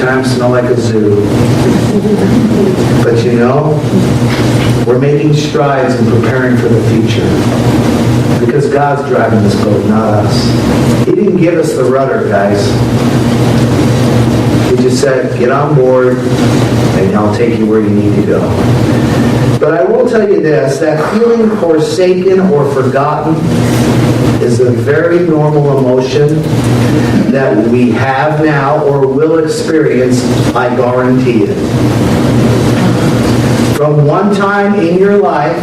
times smell like a zoo. But you know, we're making strides in preparing for the future. Because God's driving this boat, not us. He didn't give us the rudder, guys. He just said, get on board, and I'll take you where you need to go. But I will tell you this, that feeling forsaken or forgotten is a very normal emotion that we have now or will experience, I guarantee it. From one time in your life,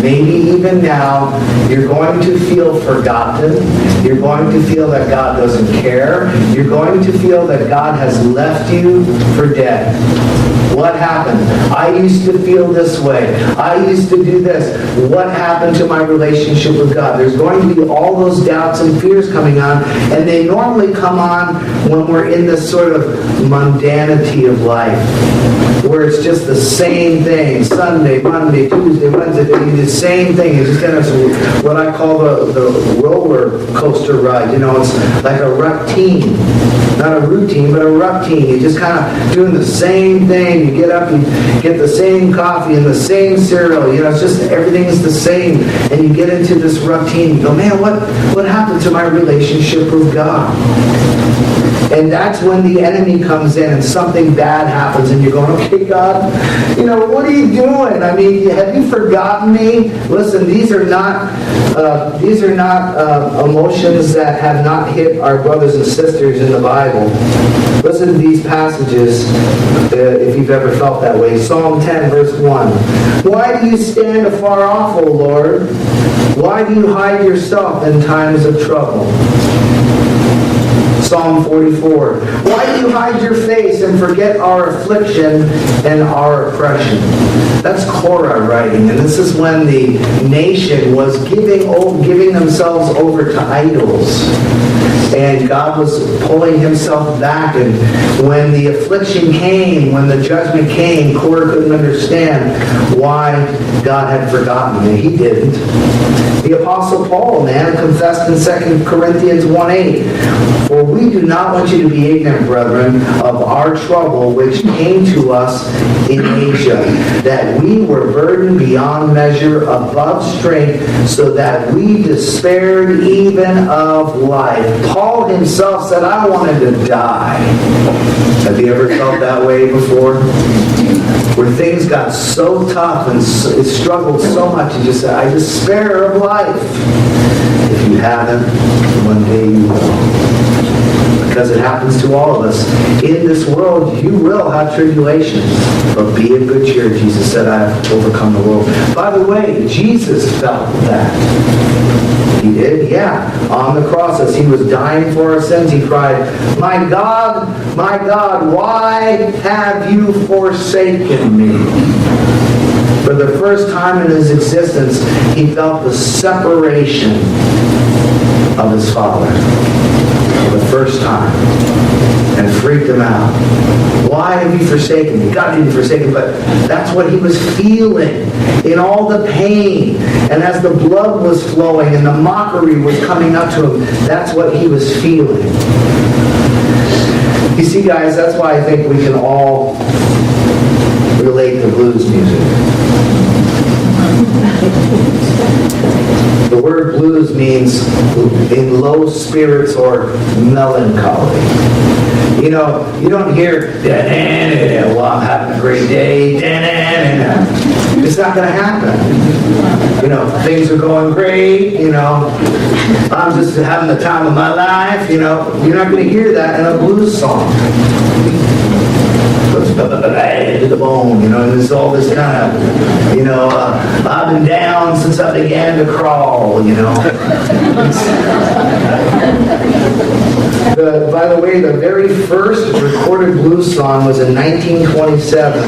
maybe even now, you're going to feel forgotten. You're going to feel that God doesn't care. You're going to feel that God has left you for dead. What happened? I used to feel this way. I used to do this. What happened to my relationship with God? There's going to be all those doubts and fears coming on, and they normally come on when we're in this sort of mundanity of life, where it's just the same thing. Sunday, Monday, Tuesday, Wednesday, the same thing. It's just kind of what I call the roller coaster ride. You know, it's like a routine. Not a routine, but a routine. You're just kind of doing the same thing. You get up, you get the same coffee and the same cereal. You know, it's just everything's the same. And you get into this routine. You go, man, what happened to my relationship with God? And that's when the enemy comes in and something bad happens and you're going, okay, God, you know, what are you doing? I mean, have you forgotten me? Listen, these are not emotions that have not hit our brothers and sisters in the Bible. Listen to these passages if you've ever felt that way. Psalm 10, verse 1. Why do you stand afar off, O Lord? Why do you hide yourself in times of trouble? Psalm 44. Why do you hide your face and forget our affliction and our oppression? That's Korah writing, and this is when the nation was giving themselves over to idols. And God was pulling himself back, and when the affliction came, when the judgment came, Korah couldn't understand why God had forgotten him. He didn't. The Apostle Paul, man, confessed in 2 Corinthians 1:8, for we do not want you to be ignorant, brethren, of our trouble which came to us in Asia, that we were burdened beyond measure, above strength, so that we despaired even of life. Paul himself said, I wanted to die. Have you ever felt that way before? Where things got so tough and it struggled so much, you just said, I despair of life. If you haven't, one day you will. Because it happens to all of us. In this world, you will have tribulation. But be of good cheer, Jesus said, I have overcome the world. By the way, Jesus felt that. He did? Yeah. On the cross, as he was dying for our sins, he cried, my God, why have you forsaken me? For the first time in his existence, he felt the separation of his Father. For the first time. And freaked him out. Why have you forsaken me? God didn't forsake him, but that's what he was feeling in all the pain. And as the blood was flowing and the mockery was coming up to him, that's what he was feeling. You see, guys, that's why I think we can all relate to blues music. The word blues means in low spirits or melancholy. You know, you don't hear, well, I'm having a great day. It's not going to happen. You know, things are going great. You know, I'm just having the time of my life. You know, you're not going to hear that in a blues song. To the bone, you know, and there's all this kind of, you know, I've been down since I began to crawl, you know. By the way, the very first recorded blues song was in 1927,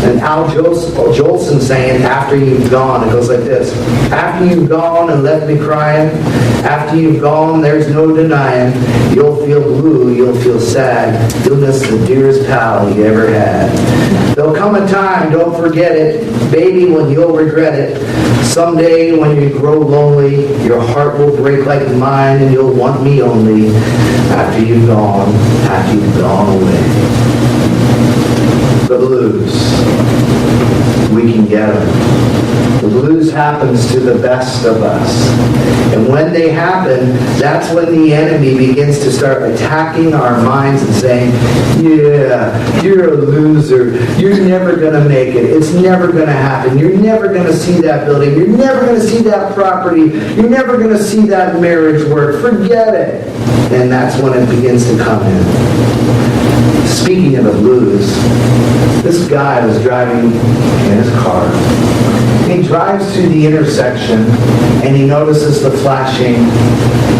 and Al Jolson sang it, After You've Gone. It goes like this. After you've gone and left me crying, after you've gone, there's no denying, you'll feel blue, you'll feel sad, you'll miss the dearest pal you ever had. There'll come a time, don't forget it, baby, when you'll regret it. Someday when you grow lonely, your heart will break like mine and you'll want me only after you've gone away. right. The blues happens to the best of us. And when they happen, that's when the enemy begins to start attacking our minds and saying, yeah, you're a loser. You're never going to make it. It's never going to happen. You're never going to see that building. You're never going to see that property. You're never going to see that marriage work. Forget it. And that's when it begins to come in. Speaking of the blues, this guy was driving in his car. He drives through the intersection and he notices the flashing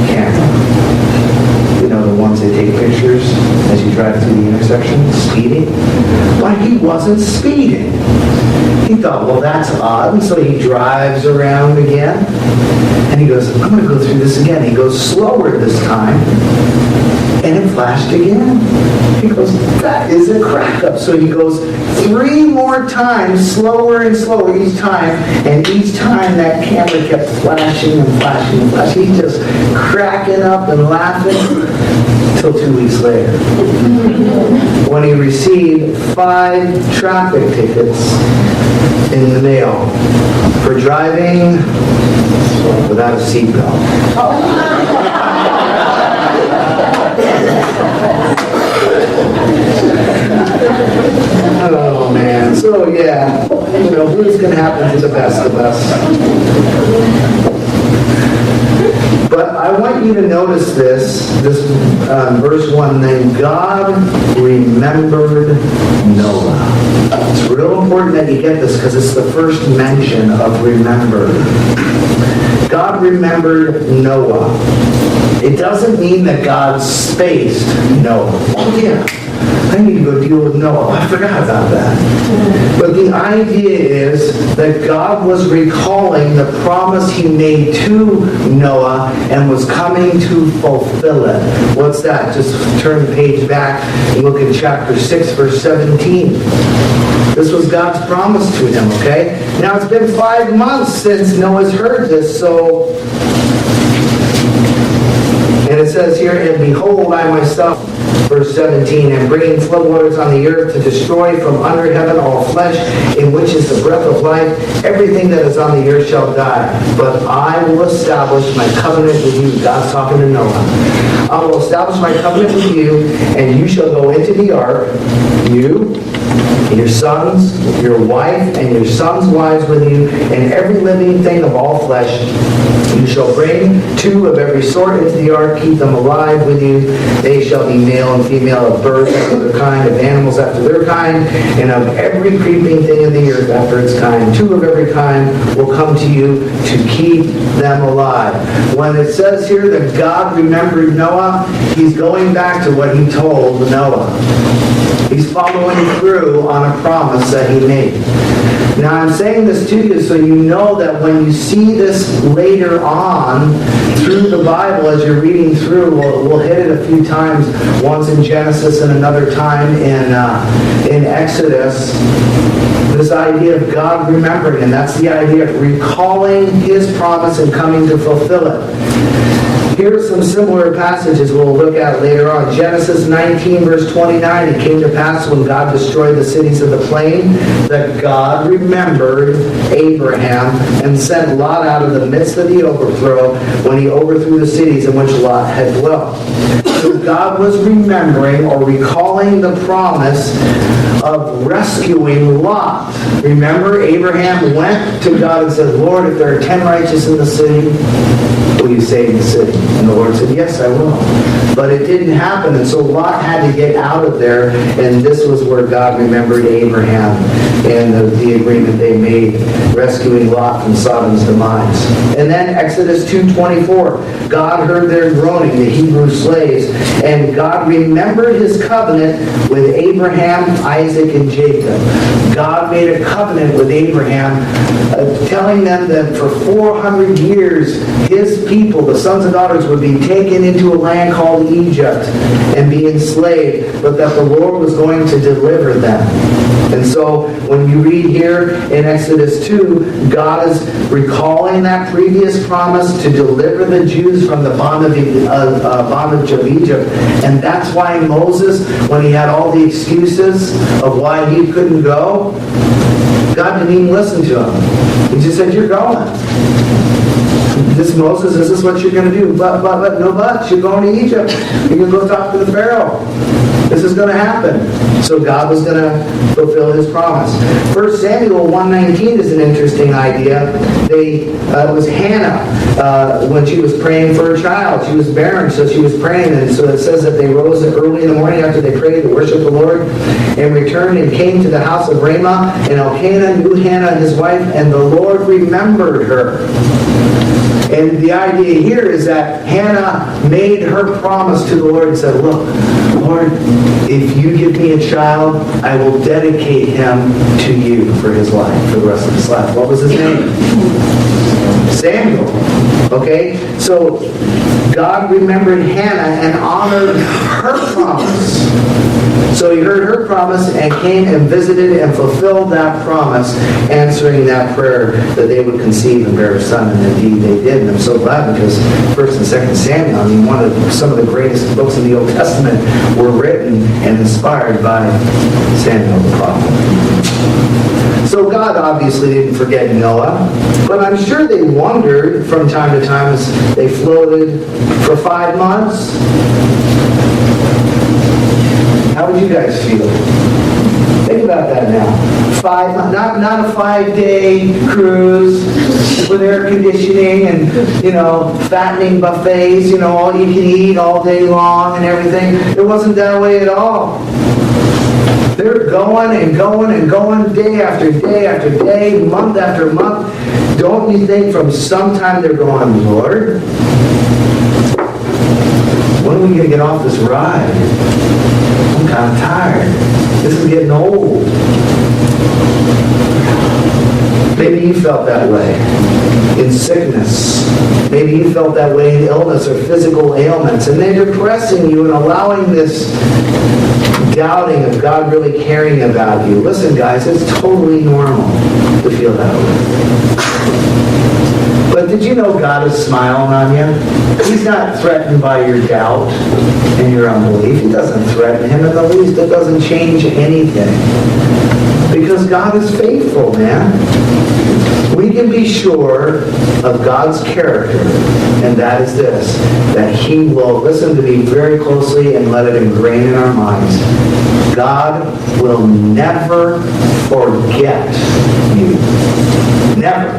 camera. You know, the ones that take pictures as you drive through the intersection, speeding. But he wasn't speeding. He thought, well, that's odd. And so he drives around again. And he goes, I'm going to go through this again. He goes slower this time. And it flashed again. He goes, that is a crack up. So he goes 3 more times, slower and slower each time. And each time that camera kept flashing and flashing and flashing. He's just cracking up and laughing until 2 weeks later, when he received 5 traffic tickets in the mail for driving without a seatbelt. Oh man, so yeah, you know, who's going to happen to the best of us? But I want you to notice this verse 1, then God remembered Noah. It's real important that you get this because it's the first mention of remember. God remembered Noah. It doesn't mean that God spaced Noah. Oh yeah, I need to go deal with Noah. I forgot about that. But the idea is that God was recalling the promise he made to Noah and was coming to fulfill it. What's that? Just turn the page back and look at chapter 6, verse 17. This was God's promise to him, okay? Now it's been 5 months since Noah's heard this, so... And it says here, and behold, I myself, verse 17, am bringing floodwaters on the earth to destroy from under heaven all flesh, in which is the breath of life. Everything that is on the earth shall die. But I will establish my covenant with you. God's talking to Noah. I will establish my covenant with you, and you shall go into the ark, you, your sons, your wife, and your sons' wives with you, and every living thing of all flesh. You shall bring 2 of every sort into the ark, keep them alive with you. They shall be male and female, of birds after their kind, of animals after their kind, and of every creeping thing in the earth after its kind. 2 of every kind will come to you to keep them alive. When it says here that God remembered Noah, he's going back to what he told Noah. He's following through on a promise that he made. Now I'm saying this to you so you know that when you see this later on through the Bible, as you're reading through, we'll hit it a few times, once in Genesis and another time in Exodus, this idea of God remembering, and that's the idea of recalling his promise and coming to fulfill it. Here are some similar passages we'll look at later on. Genesis 19, verse 29, it came to pass when God destroyed the cities of the plain that God remembered Abraham and sent Lot out of the midst of the overthrow when he overthrew the cities in which Lot had dwelt. So God was remembering or recalling the promise of rescuing Lot. Remember, Abraham went to God and said, Lord, if there are 10 righteous in the city, will you save the city? And the Lord said, yes, I will. But it didn't happen, and so Lot had to get out of there, and this was where God remembered Abraham and the agreement they made, rescuing Lot from Sodom's demise. And then Exodus 2:24, God heard their groaning, the Hebrew slaves, and God remembered his covenant with Abraham, Isaac, and Jacob. God made a covenant with Abraham, telling them that for 400 years, his people, the sons and daughters, would be taken into a land called Egypt and be enslaved, but that the Lord was going to deliver them. And so when you read here in Exodus 2, God is recalling that previous promise to deliver the Jews from the bondage of Egypt. And that's why Moses, when he had all the excuses of why he couldn't go, God didn't even listen to him. He just said, you're going. This Moses, this is what you're going to do. But, no buts. You're going to Egypt. You're going to go talk to the Pharaoh. This is going to happen. So God was going to fulfill his promise. 1 Samuel 1:19 is an interesting idea. It was Hannah when she was praying for a child. She was barren, so she was praying. And so it says that they rose early in the morning after they prayed to worship the Lord and returned and came to the house of Ramah. And Elkanah knew Hannah, his wife, and the Lord remembered her. And the idea here is that Hannah made her promise to the Lord and said, look, Lord, if you give me a child, I will dedicate him to you for his life, for the rest of his life. What was his name? Samuel. Okay? So God remembered Hannah and honored her promise. So he heard her promise and came and visited and fulfilled that promise, answering that prayer that they would conceive and bear a son. And indeed they did. And I'm so glad because 1 and 2 Samuel, I mean, some of the greatest books in the Old Testament were written and inspired by Samuel the prophet. So God obviously didn't forget Noah, but I'm sure they wondered from time to time as they floated for 5 months. How would you guys feel? Think about that now. Not a 5-day cruise with air conditioning and, fattening buffets, all you can eat all day long and everything. It wasn't that way at all. They're going and going and going day after day after day, month after month. Don't you think from some time they're going, Lord, when are we going to get off this ride? I'm kind of tired. This is getting old. Maybe you felt that way in sickness. Maybe you felt that way in illness or physical ailments. And they're depressing you and allowing this doubting of God really caring about you. Listen, guys, it's totally normal to feel that way. But did you know God is smiling on you? He's not threatened by your doubt and your unbelief. He doesn't threaten him in the least. It doesn't change anything. Because God is faithful, man. We can be sure of God's character, and that is this, that He will listen to me very closely and let it ingrain in our minds. God will never forget you. Never,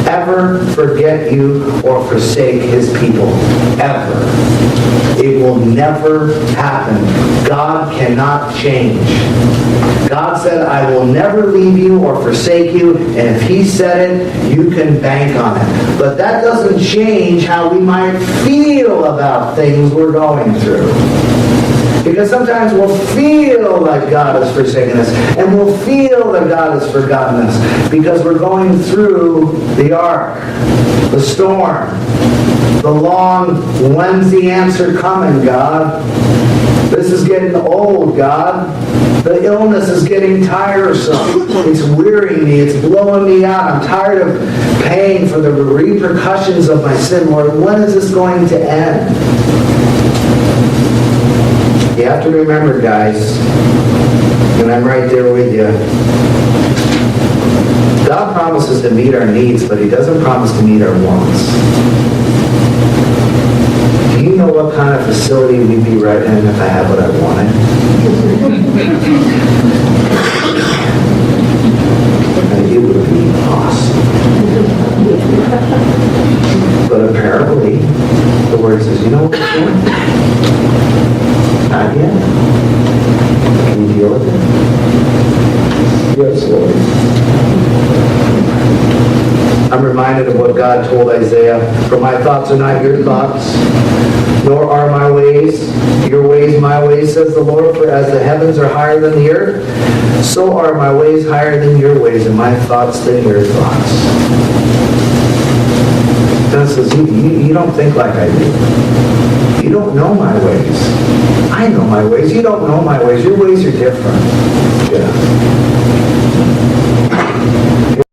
ever forget you or forsake His people. Ever. It will never happen. God cannot change. God said, I will never leave you or forsake you, and if He said it, you can bank on it. But that doesn't change how we might feel about things we're going through. Because sometimes we'll feel like God has forsaken us, and we'll feel that God has forgotten us, because we're going through the ark, the storm, the long, when's the answer coming, God? This is getting old, God. The illness is getting tiresome. It's wearying me. It's blowing me out. I'm tired of paying for the repercussions of my sin. Lord, when is this going to end? You have to remember, guys, and I'm right there with you, God promises to meet our needs, but He doesn't promise to meet our wants. Do you know what kind of facility we'd be right in if I had what I wanted? And it would be awesome. But apparently, the Word says, you know what it's doing? Not yet. Can you deal with it? Yes, Lord. I'm reminded of what God told Isaiah, for my thoughts are not your thoughts, nor are my ways your ways my ways, says the Lord. For as the heavens are higher than the earth, so are my ways higher than your ways, and my thoughts than your thoughts. God says, you don't think like I do. You don't know my ways. I know my ways. You don't know my ways. Your ways are different. Yeah.